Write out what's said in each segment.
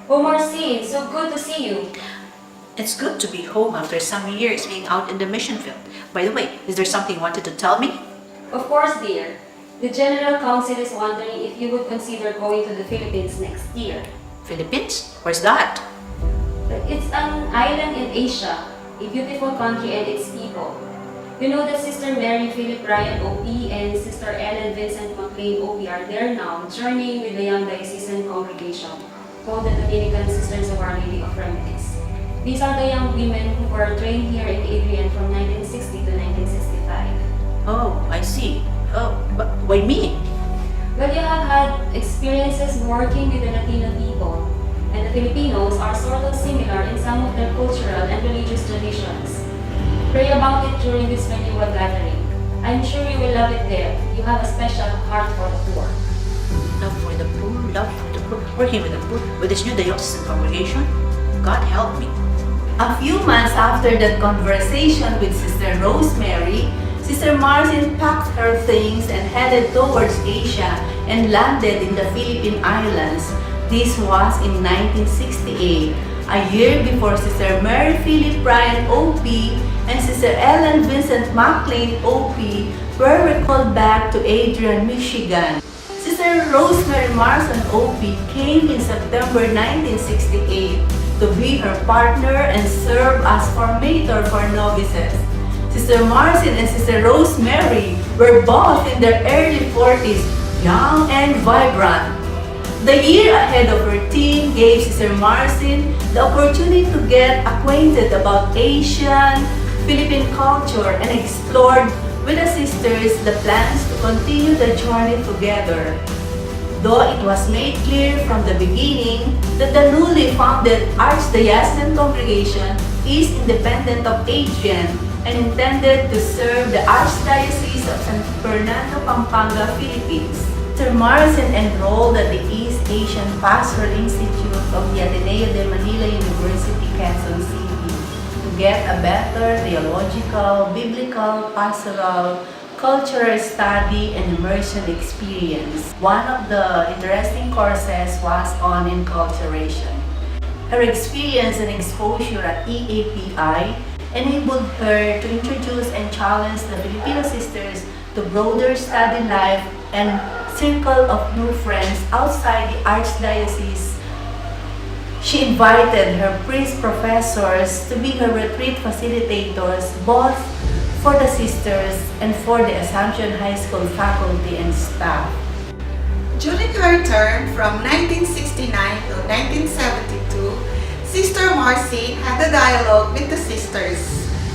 Oh, Marcine, so good to see you. It's good to be home after some years being out in the mission field. By the way, is there something you wanted to tell me? Of course, dear. The General Council is wondering if you would consider going to the Philippines next year. Philippines? Where's that? It's an island in Asia, a beautiful country and its people. You know that Sister Mary Philip Ryan OP and Sister Ellen Vincent McLean OP are there now, journeying with the young diocesan congregation called the Dominican Sisters of Our Lady of Remedies. These are the young women who were trained here in Adrian from 1960 to 1965. Oh, I see. Oh, but why me? Well, you have had experiences working with the Latino people, and the Filipinos are sort of similar in some of their cultural and religious traditions. Pray about it during this renewal gathering. I'm sure you will love it there. You have a special heart for the poor. Love for the poor, love for the poor. Working with the poor, with this new diocesan congregation? God help me. A few months after that conversation with Sister Rosemary, Sister Marcine packed her things and headed towards Asia and landed in the Philippine Islands. This was in 1968, a year before Sister Mary Philip Ryan OP and Sister Ellen Vincent McLean OP were recalled back to Adrian, Michigan. Sister Rosemary Marcine OP came in September 1968 to be her partner and serve as formator for novices. Sister Marcine and Sister Rosemary were both in their early 40s, young and vibrant. The year ahead of her team gave Sister Marcine the opportunity to get acquainted about Asian, Philippine culture and explored with the sisters the plans to continue the journey together. Though it was made clear from the beginning that the newly founded Archdiocesan congregation is independent of Adrian and intended to serve the Archdiocese of San Fernando, Pampanga, Philippines. Sister Marcine enrolled at the East Asian Pastoral Institute of the Ateneo de Manila University, Quezon City to get a better theological, biblical, pastoral, cultural study and immersion experience. One of the interesting courses was on enculturation. Her experience and exposure at EAPI enabled her to introduce and challenge the Filipino sisters to broader study life and circle of new friends outside the Archdiocese. She invited her priest professors to be her retreat facilitators both for the sisters and for the Assumption High School faculty and staff. During her term from 1969 to 1972, Sister Marcine had a dialogue with the sisters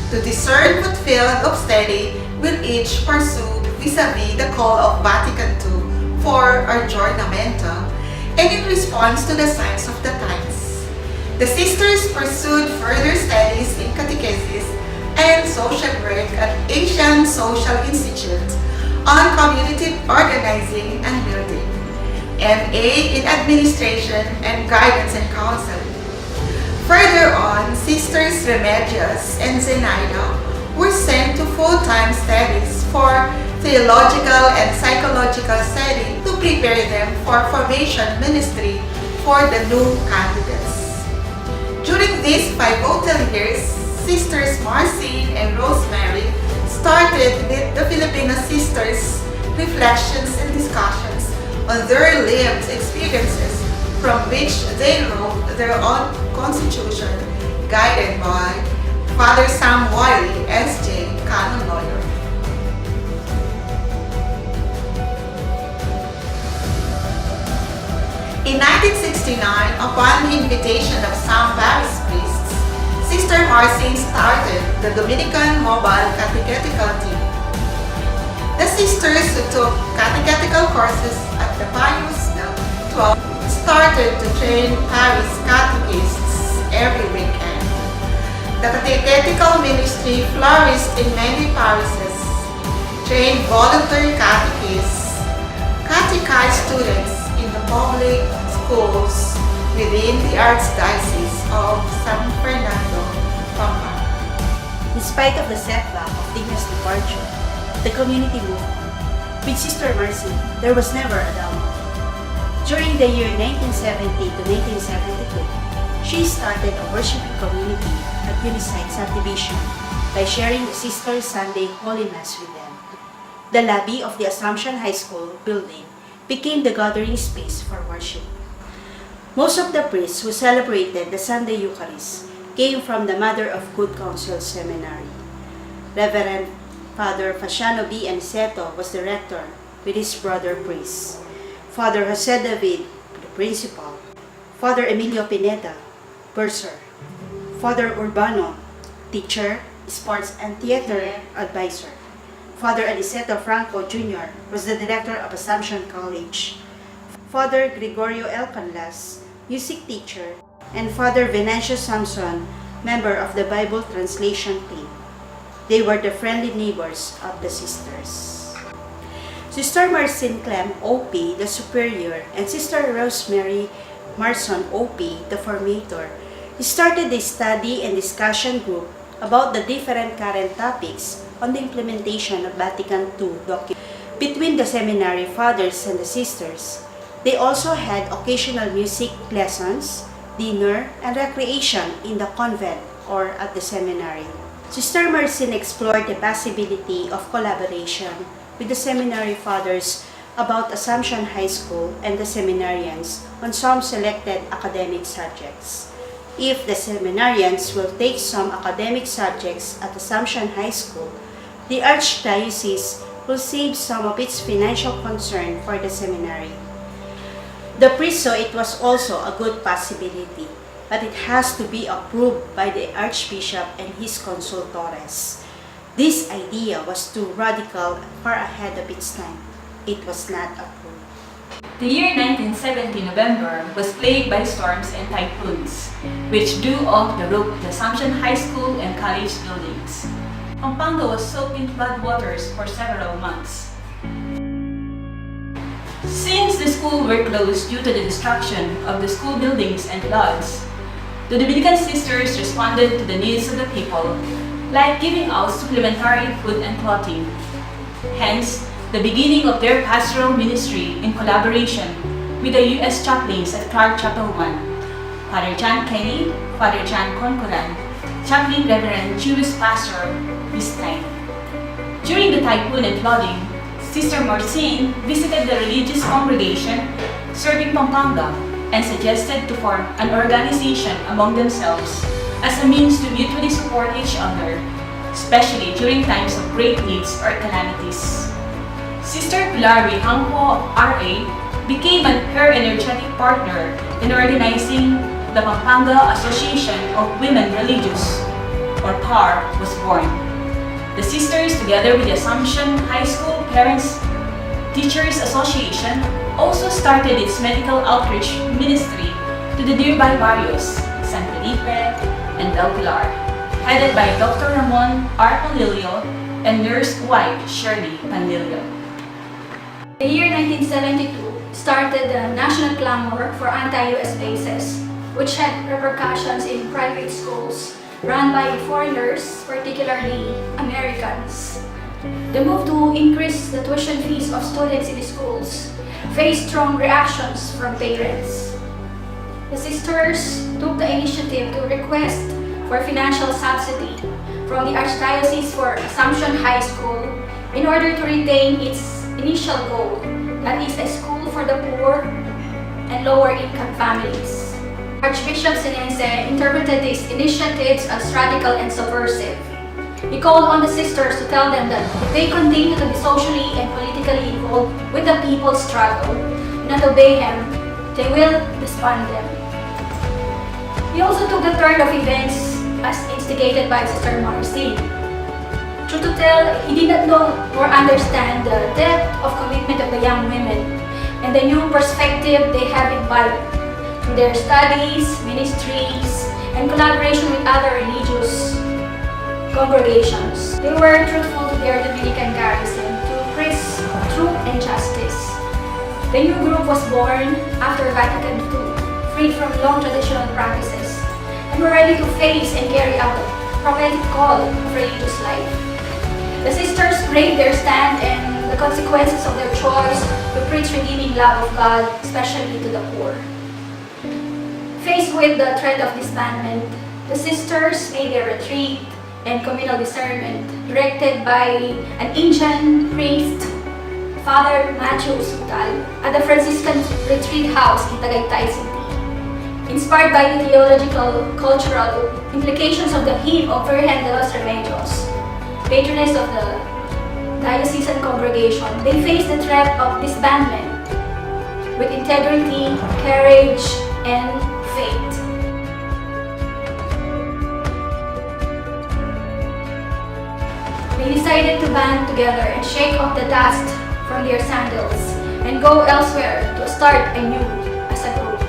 to discern what field of study will each pursue vis-a-vis the call of Vatican II for adjournamento and in response to the signs of the times. The sisters pursued further studies in catechesis and social work at Asian Social Institute on community organizing and building, MA in administration and guidance and counseling. Further on, Sisters Remedios and Zenaida were sent to full-time studies for theological and psychological study to prepare them for formation ministry for the new candidates. During these pivotal years, Sisters Marcine and Rosemary started with the Filipino sisters reflections and discussions on their lived experiences from which they wrote their own constitution guided by Father Sam Wiley, S.J., canon lawyer. In 1969, upon the invitation of some Paris priests, Sister Marcine started the Dominican Mobile Catechetical Team. The sisters who took catechetical courses at the Pius XII started to train Paris catechists every weekend. The catechetical ministry flourished in many parishes, trained voluntary catechists, catechized students in the public schools within the Archdiocese of San Fernando, Pampanga. In spite of the setback of Digna's departure, the community moved on. With Sister Marcine, there was never a doubt. During the year 1970 to 1972, she started a worshiping community at Unisite Subdivision by sharing the Sisters' Sunday Holy Mass with them. The lobby of the Assumption High School building became the gathering space for worship. Most of the priests who celebrated the Sunday Eucharist came from the Mother of Good Counsel Seminary. Reverend Father Fasciano B. Aniceto was the rector with his brother priests. Father Jose David, the principal. Father Emilio Pineda, bursar. Father Urbano, teacher, sports and theater advisor. Father Aniceto Franco Jr. was the director of Assumption College. Father Gregorio L. Canlas, music teacher, and Father Venancio Samson, member of the Bible translation team. They were the friendly neighbors of the sisters. Sister Marcine Klemm, OP, the superior, and Sister Rosemary Marson, OP, the formator, started a study and discussion group about the different current topics on the implementation of Vatican II document. Between the seminary fathers and the sisters, they also had occasional music lessons, dinner, and recreation in the convent or at the seminary. Sister Marcine explored the possibility of collaboration with the seminary fathers about Assumption High School and the seminarians on some selected academic subjects. If the seminarians will take some academic subjects at Assumption High School, the Archdiocese will save some of its financial concern for the seminary. The priest saw it was also a good possibility, but it has to be approved by the Archbishop and his consultores. This idea was too radical and far ahead of its time. It was not approved. The year 1970 November was plagued by storms and typhoons, which blew off the roof of the Assumption High School and college buildings. Pampanga was soaked in floodwaters for several months. Since the schools were closed due to the destruction of the school buildings and floods, the Dominican sisters responded to the needs of the people, like giving out supplementary food and clothing. Hence, the beginning of their pastoral ministry in collaboration with the U.S. chaplains at Clark Chapel 1, Father John Kenny, Father John Concoran, Chaplain Reverend Jewish Pastor Marcine. During the typhoon and flooding, Sister Marcine visited the religious congregation serving Pampanga and suggested to form an organization among themselves as a means to mutually support each other, especially during times of great needs or calamities. Sister Pilar Hangpo, R.A., became her energetic partner in organizing the Pampanga Association of Women Religious, or PAR, was born. The sisters, together with the Assumption High School Parents Teachers Association, also started its medical outreach ministry to the nearby barrios, San Felipe and Del Pilar, headed by Dr. Ramon R. Panlilio and nurse wife Shirley Panlilio. The year 1972 started the national clamor for anti-US bases, which had repercussions in private schools run by foreigners, particularly Americans. The move to increase the tuition fees of students in the schools faced strong reactions from parents. The sisters took the initiative to request for financial subsidy from the Archdiocese for Assumption High School in order to retain its initial goal, that is a school for the poor and lower income families. Archbishop Senense interpreted these initiatives as radical and subversive. He called on the sisters to tell them that if they continue to be socially and politically involved with the people's struggle and not obey him, they will disband them. He also took the turn of events as instigated by Sister Marcine. Truth to tell, he did not know or understand the depth of commitment of the young women and the new perspective they have imbibed through their studies, ministries, and collaboration with other religious congregations. They were truthful to their Dominican garrison to preach truth and justice. The new group was born after Vatican II, freed from long traditional practices, and were ready to face and carry out the prophetic call of religious life. The sisters braved their stand and the consequences of their choice to preach redeeming love of God, especially to the poor. Faced with the threat of disbandment, the sisters made a retreat and communal discernment directed by an Indian priest, Father Matthew Usutal, at the Franciscan Retreat House in Tagaytay City. Inspired by the theological, cultural implications of the hymn of Virgen de los Remedios, patroness of the diocesan congregation, they faced the threat of disbandment with integrity, courage, and faith. They decided to band together and shake off the dust from their sandals and go elsewhere to start anew as a group.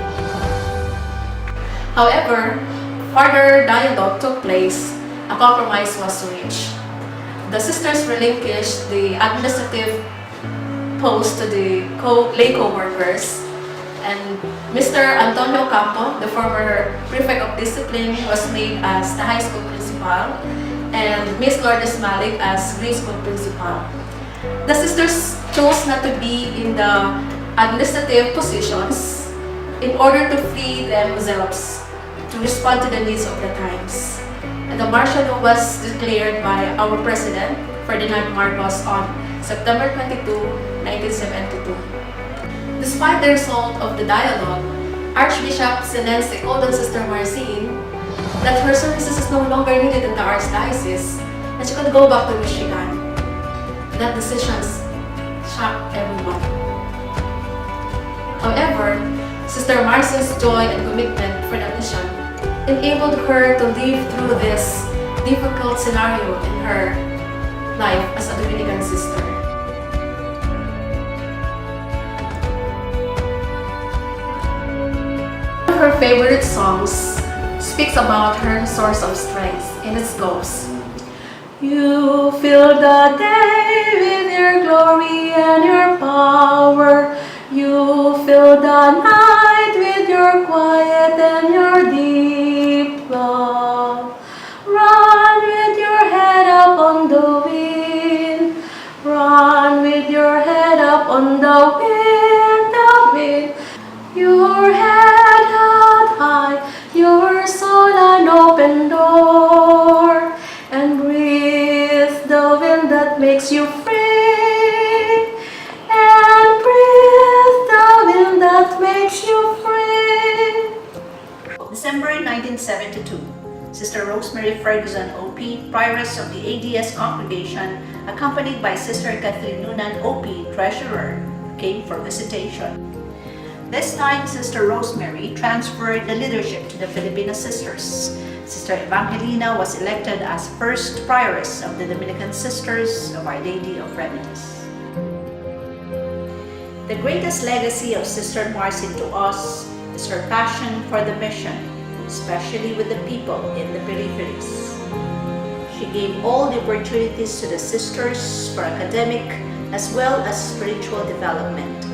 However, further dialogue took place, a compromise was reached. The sisters relinquished the administrative post to the lay co-workers, and Mr. Antonio Campo, the former prefect of discipline, was made as the high school principal, and Miss Lourdes Malik as grade school principal. The sisters chose not to be in the administrative positions in order to free themselves to respond to the needs of the times. And the martial law was declared by our president, Ferdinand Marcos, on September 22, 1972. Despite the result of the dialogue, Archbishop Senense called on Sister Marcine that her services is no longer needed in the Archdiocese and she could go back to Michigan. That decision shocked everyone. However, Sister Marcine's joy and commitment for the mission enabled her to live through this difficult scenario in her life as a Dominican sister. One of her favorite songs speaks about her source of strength, and it goes, "You fill the day with your glory and your power. You fill the night with your quiet and your deep love. Run with your head up on the wind. Run with your head up on the wind, the wind. Your head held high, your soul an open door. And breathe the wind that makes you free. And breathe the wind that makes you free." December 1972, Sister Rosemary Ferguson, OP, prioress of the ADS congregation, accompanied by Sister Kathleen Noonan, OP, treasurer, came for visitation. This time, Sister Rosemary transferred the leadership to the Filipino sisters. Sister Evangelina was elected as first prioress of the Dominican Sisters of Our Lady of Remedies. The greatest legacy of Sister Marcine to us is her passion for the mission, especially with the people in the peripheries. She gave all the opportunities to the sisters for academic as well as spiritual development.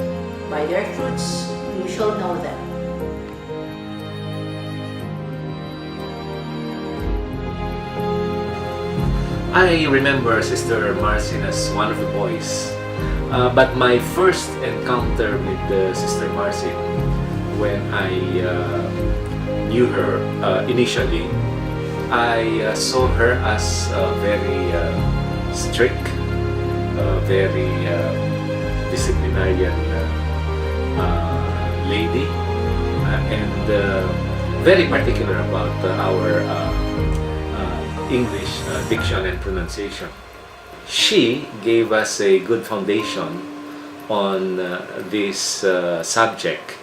By their fruits, you shall know them. I remember Sister Marcine as one of the boys. But my first encounter with Sister Marcine, when I knew her initially, I saw her as a very strict, very disciplinarian lady, and very particular about our English diction and pronunciation. She gave us a good foundation on this subject,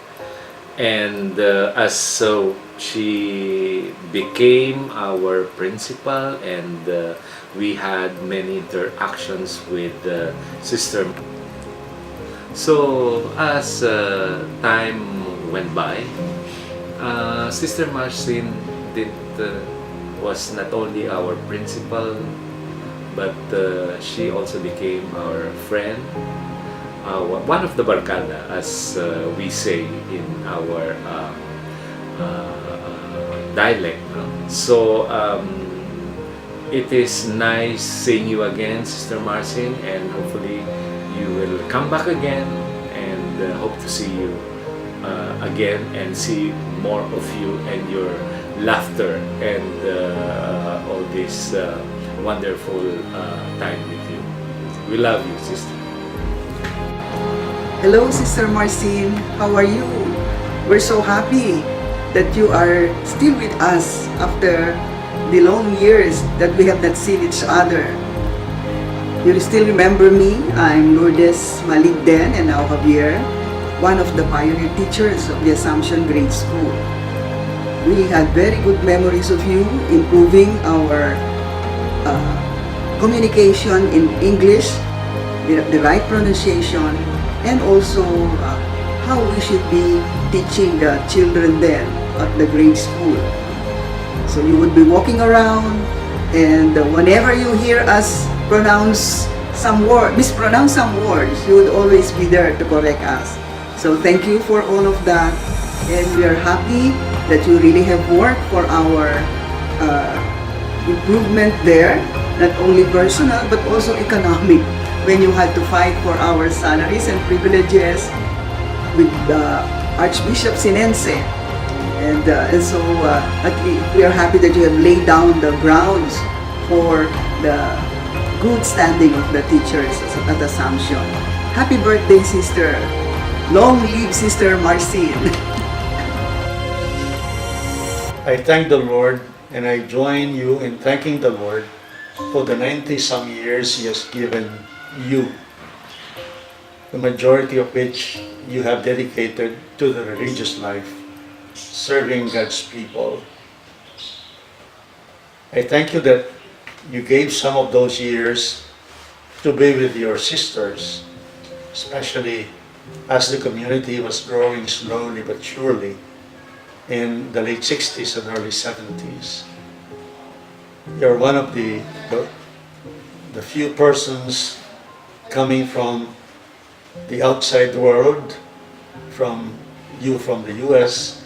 and as so she became our principal, and we had many interactions with Sister. So as time went by, Sister Marcine was not only our principal, but she also became our friend, one of the barkada, as we say in our dialect. No? So it is nice seeing you again, Sister Marcine, and hopefully you will come back again hope to see you again and see more of you and your laughter and all this wonderful time with you. We love you, sister. Hello, Sister Marcine. How are you? We're so happy that you are still with us after the long years that we have not seen each other. You still remember me? I'm Lourdes Maligden and now Javier, one of the pioneer teachers of the Assumption Grade School. We had very good memories of you, improving our communication in English, the right pronunciation, and also how we should be teaching the children then at the grade school. So you would be walking around, and whenever you hear us mispronounce some words, you would always be there to correct us. So thank you for all of that, and we are happy that you really have worked for our improvement there, not only personal but also economic, when you had to fight for our salaries and privileges with Archbishop Sinense. And so we are happy that you have laid down the grounds for the good standing of the teachers at Assumption. Happy birthday, sister. Long live Sister Marcine. I thank the Lord, and I join you in thanking the Lord for the 90-some years He has given you, the majority of which you have dedicated to the religious life, serving God's people. I thank you that you gave some of those years to be with your sisters, especially as the community was growing slowly but surely in the late 60s and early 70s. You're one of the few persons coming from the outside world, from the US,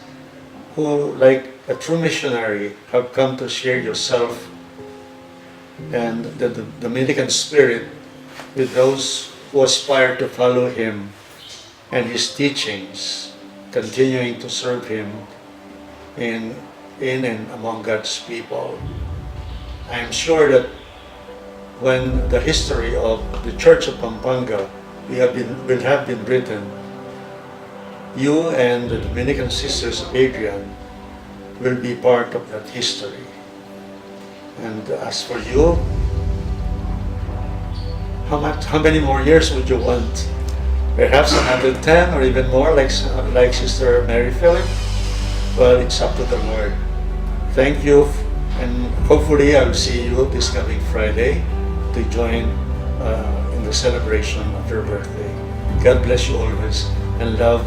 who, like a true missionary, have come to share yourself and the Dominican spirit with those who aspire to follow Him and His teachings, continuing to serve Him in and among God's people. I am sure that when the history of the Church of Pampanga will have been written, you and the Dominican Sisters of Adrian will be part of that history. And as for you, how many more years would you want? Perhaps another 10 or even more, like Sister Mary Philip? Well, it's up to the Lord. Thank you, and hopefully I'll see you this coming Friday to join in the celebration of your birthday. God bless you always, and love,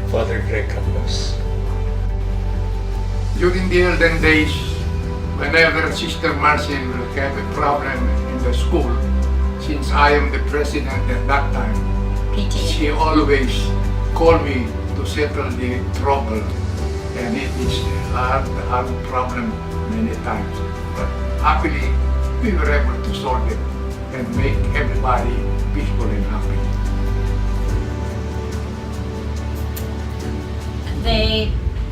Father Greg Candas. During the olden days, whenever Sister Marcine will have a problem in the school, since I am the president at that time, she always called me to settle the trouble, and it is a hard problem many times. But happily, we were able to solve it and make everybody peaceful and happy.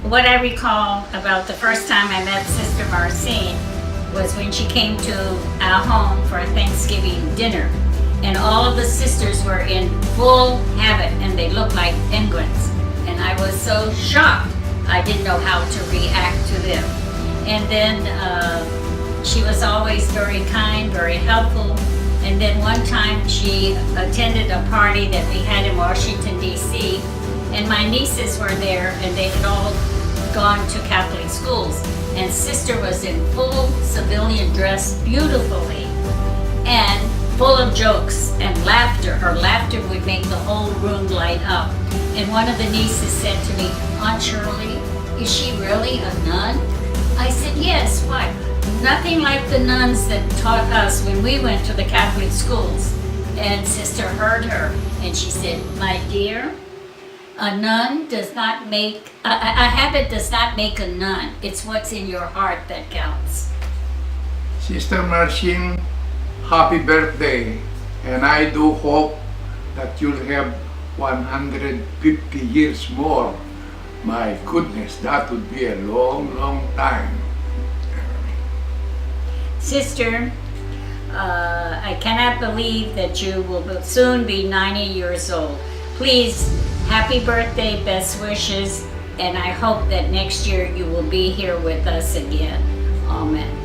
What I recall about the first time I met Sister Marcine was when she came to our home for a Thanksgiving dinner. And all of the sisters were in full habit and they looked like penguins. And I was so shocked, I didn't know how to react to them. And then she was always very kind, very helpful. And then one time she attended a party that we had in Washington, D.C. And my nieces were there and they had all gone to Catholic schools. And Sister was in full civilian dress beautifully and full of jokes and laughter. Her laughter would make the whole room light up. And one of the nieces said to me, "Aunt Shirley, is she really a nun?" I said, "Yes, what? Nothing like the nuns that taught us when we went to the Catholic schools." And Sister heard her and she said, "My dear, a nun does not make, a habit does not make a nun. It's what's in your heart that counts." Sister Marcine, happy birthday, and I do hope that you'll have 150 years more. My goodness, that would be a long, long time. Sister, I cannot believe that you will soon be 90 years old. Please, happy birthday, best wishes, and I hope that next year you will be here with us again. Amen.